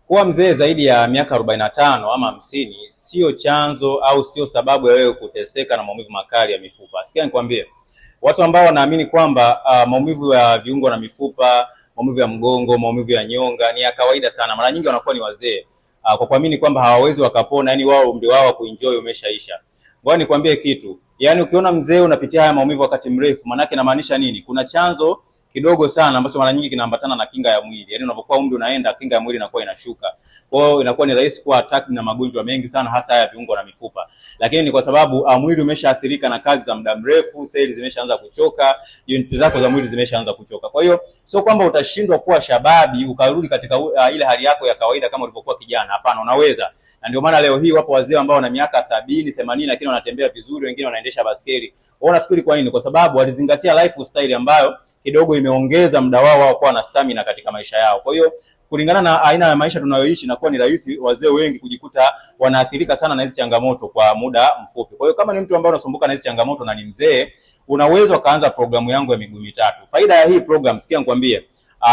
Kuwa mzee zaidi ya miaka 45 ama 50 sio chanzo au sio sababu ya wewe kuteseka na maumivu makali ya mifupa. Sikia nikwambie, watu ambao wanaamini kwamba maumivu ya viungo na mifupa, maumivu ya mgongo, maumivu ya nyonga ni ya kawaida sana, mara nyingi wanakuwa ni wazee kwa kuamini kwamba hawawezi wakapona, yani wao umri wao kuenjoy umeshaisha. Ngoja nikwambie kitu, yani ukiona mzee unapitia haya maumivu wakati mrefu, maana yake inamaanisha nini? Kuna chanzo kidogo sana ambacho mara nyingi kinaambatana na kinga ya mwili. Yaani unapokuwa umri unaenda, kinga ya mwili inakuwa inashuka. Kwa hiyo inakuwa ni rahisi kuwa attack na magonjwa mengi sana, hasa ya viungo na mifupa. Lakini ni kwa sababu mwili umeshaathirika na kazi za muda mrefu, seli zimeshaanza kuchoka, unit zako za mwili zimeshaanza kuchoka. Kwa hiyo sio kwamba utashindwa kuwa shababi ukarudi katika ile hali yako ya kawaida kama ulivyokuwa kijana. Hapana, unaweza. Na ndio maana leo hii wapo wazee ambao wana miaka 70, 80 lakini wanatembea vizuri, wengine wanaendesha baskeli. Wao nafikiri kwa nini? Kwa sababu walizingatia lifestyle ambayo kidogo imeongeza muda wao kuwa na stamina katika maisha yao. Kwa hiyo kulingana na aina ya maisha tunayoishi, inakuwa ni rahisi wazee wengi kujikuta wanaathirika sana na hizi changamoto kwa muda mfupi. Kwa hiyo kama ni mtu ambaye unasumbuka na hizi changamoto na ni mzee, unaweza kaanza programu yangu ya miguu mitatu. Faida ya hii program, sikia nikwambie,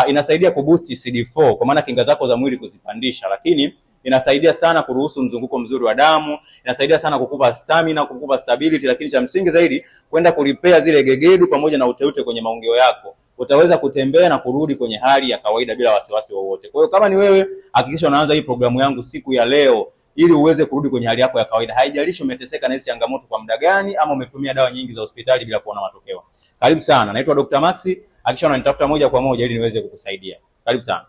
inasaidia kuboost CD4 kwa maana kinga zako za mwili kuzipandisha, lakini inasaidia sana kuruhusu mzunguko mzuri wa damu, inasaidia sana kukupa stamina, kukupa stability, lakini cha msingi zaidi kwenda kurepair zile gegedu pamoja na uteute kwenye maungio yako. Utaweza kutembea na kurudi kwenye hali ya kawaida bila wasiwasi wowote. Kwa hiyo kama ni wewe, hakikisha unaanza hii programu yangu siku ya leo ili uweze kurudi kwenye hali yako ya kawaida. Haijalishi umeteseka na hizo changamoto kwa muda gani ama umetumia dawa nyingi za hospitali bila kuona matokeo. Karibu sana. Naitwa Dr. Maxi. Hakikisha unanitafuta moja kwa moja ili niweze kukusaidia. Karibu sana.